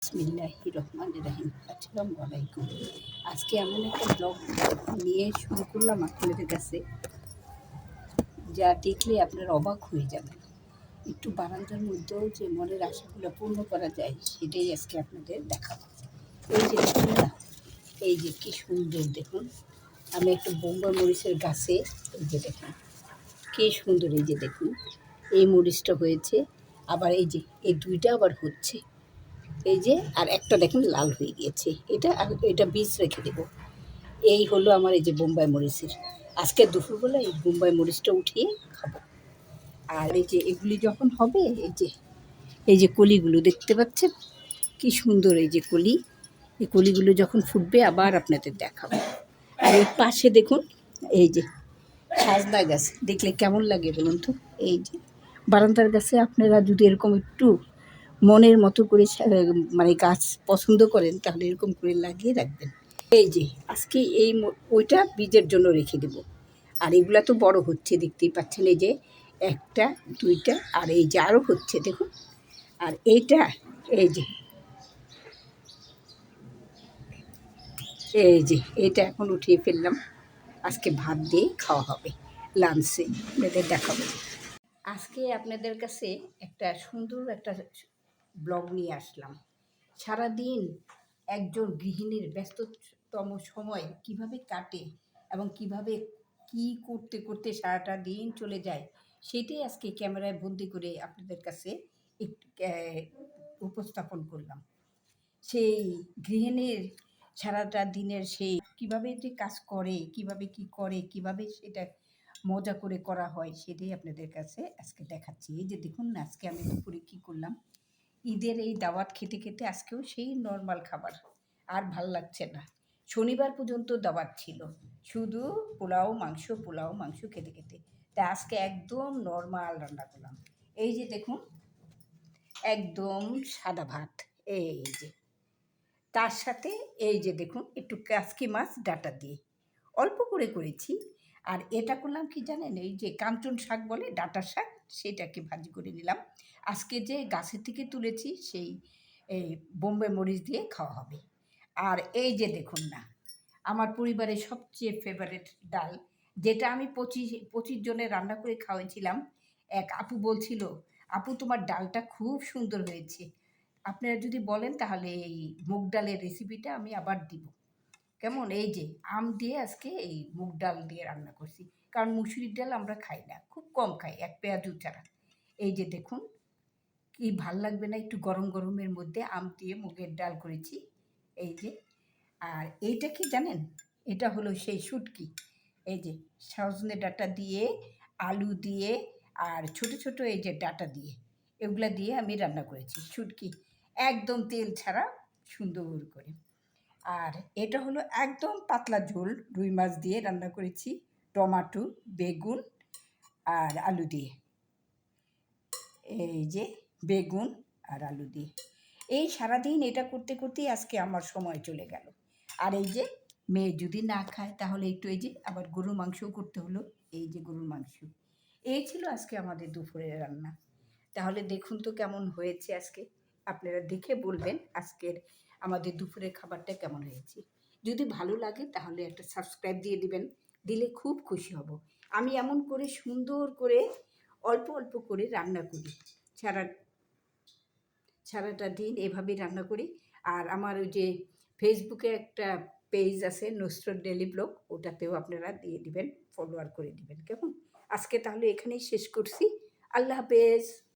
বিসমিল্লাহির রহমানির রহিম। আসসালামু আলাইকুম। আজকে এমন একটা ব্লগ নিয়ে শুরু করলাম আপনাদের কাছে, যা দেখলে আপনারা অবাক হয়ে যাবেন। একটু বারান্দার মধ্যেও যে মনের আশাগুলো পূর্ণ করা যায়, সেটাই আজকে আপনাদের দেখাবো। এই যে দেখুন না, এই যে কী সুন্দর দেখুন। আমি একটা বোম্বাই মরিচের গাছে, এই যে দেখুন কী সুন্দর, এই যে দেখুন এই মরিচটা হয়েছে, আবার এই যে এই দুইটা আবার হচ্ছে, এই যে আর একটা দেখেন লাল হয়ে গিয়েছে। এটা বীজ রেখে দেব। এই হলো আমার এই যে বোম্বাই মরিচের। আজকে দুপুরবেলা এই বোম্বাই মরিচটা উঠিয়ে খাবো। আর এই যে এগুলি যখন হবে, এই যে কলিগুলো দেখতে পাচ্ছেন কি সুন্দর, এই যে কলি, এই কলিগুলো যখন ফুটবে আবার আপনাদের দেখাবো। আর এই পাশে দেখুন, এই যে সাজনা গাছ, দেখলে কেমন লাগে বলুন তো। এই যে বারান্দার গাছে আপনারা যদি এরকম একটু মনের মতো করে মানে গাছ পছন্দ করেন, তাহলে এরকম করে লাগিয়ে রাখবেন। এই যে আজকে ওইটা বীজের জন্য রেখে দেব। আর এগুলা তো বড় হচ্ছে, দেখতেই পাচ্ছেন। এই যে একটা, দুইটা, আর এই যে আরও হচ্ছে দেখুন। আর এইটা, এই যে এইটা এখন উঠিয়ে ফেললাম। আজকে ভাত দিয়ে খাওয়া হবে লাঞ্চে, আপনাদের দেখাবো। আজকে আপনাদের কাছে একটা সুন্দর একটা ব্লগ নিয়ে আসলাম। সারাদিন একজন গৃহিণীর ব্যস্ততম সময় কিভাবে কাটে এবং কিভাবে কি করতে করতে সারাটা দিন চলে যায়, সেটাই আজকে ক্যামেরায় বন্দি করে আপনাদের কাছে উপস্থাপন করলাম। সেই গৃহিণীর সারাটা দিনের সেই কিভাবে যে কাজ করে, কিভাবে কি করে, কিভাবে সেটা মজা করে করা হয়, সেটাই আপনাদের কাছে আজকে দেখাচ্ছি। এই যে দেখুন না, আজকে আমি দুপুরে কী করলাম। ঈদের এই দাওয়াত খেতে খেতে আজকেও সেই নর্মাল খাবার, আর ভাল লাগছে না। শনিবার পর্যন্ত দাওয়াত ছিল, শুধু পোলাও মাংস খেতে খেতে। তা আজকে একদম নর্মাল রান্না করলাম। এই যে দেখুন, একদম সাদা ভাত, এই যে তার সাথে এই যে দেখুন একটু কাসকি মাছ ডাঁটা দিয়ে অল্প করে করেছি। আর এটা করলাম কি জানেন, এই যে কাঞ্চন শাক বলে, ডাঁটার শাক, সেটাকে ভাজি করে নিলাম। আজকে যে গাছের থেকে তুলেছি, সেই এই বোম্বাই মরিচ দিয়ে খাওয়া হবে। আর এই যে দেখুন না, আমার পরিবারের সবচেয়ে ফেভারিট ডাল, যেটা আমি 25 জনের রান্না করে খাওয়াইছিলাম। এক আপু বলছিল, আপু তোমার ডালটা খুব সুন্দর হয়েছে। আপনারা যদি বলেন তাহলে এই মুগ ডালের রেসিপিটা আমি আবার দিব। কেমন, এই যে আম দিয়ে আজকে এই মুগ ডাল দিয়ে রান্না করছি। কারণ মুসুরির ডাল আমরা খাই না, খুব কম খাই, এক পেঁয়াজু ছাড়া। এই যে দেখুন কি ভাল লাগবে না, একটু গরম গরমের মধ্যে আম দিয়ে মুগের ডাল করেছি। এই যে, আর এইটা কি জানেন, এটা হলো সেই শুটকি। এই যে সজনে ডাঁটা দিয়ে, আলু দিয়ে, আর ছোট ছোট এই যে ডাঁটা দিয়ে, এগুলা দিয়ে আমি রান্না করেছি শুটকি, একদম তেল ছাড়া, সুন্দর করে। আর এটা হলো একদম পাতলা ঝোল, রুই মাছ দিয়ে রান্না করেছি, টমাটো, বেগুন আর আলু দিয়ে। এই যে বেগুন আর আলু দিয়ে, এই সারাদিন এটা করতে করতেই আজকে আমার সময় চলে গেল। আর এই যে মেয়ে যদি না খায়, তাহলে একটু এই যে আবার গরুর মাংসও করতে হলো। এই যে গরুর মাংস, এই ছিল আজকে আমাদের দুপুরের রান্না। তাহলে দেখুন তো কেমন হয়েছে আজকে, আপনারা দেখে বলবেন আজকের আমাদের দুপুরের খাবারটা কেমন হয়েছে। যদি ভালো লাগে তাহলে একটা সাবস্ক্রাইব দিয়ে দিবেন, দিলে খুব খুশি হব। আমি এমন করে সুন্দর করে অল্প অল্প করে রান্না করি, সারা সারাটা দিন এভাবেই রান্না করি। আর আমার ওই যে ফেসবুকে একটা পেজ আছে, নুসরত ডেলি ব্লগ, ওটাতেও আপনারা দিয়ে দিবেন, ফলোয়ার করে দিবেন, কেমন। আজকে তাহলে এখানেই শেষ করছি। আল্লাহ হাফেজ।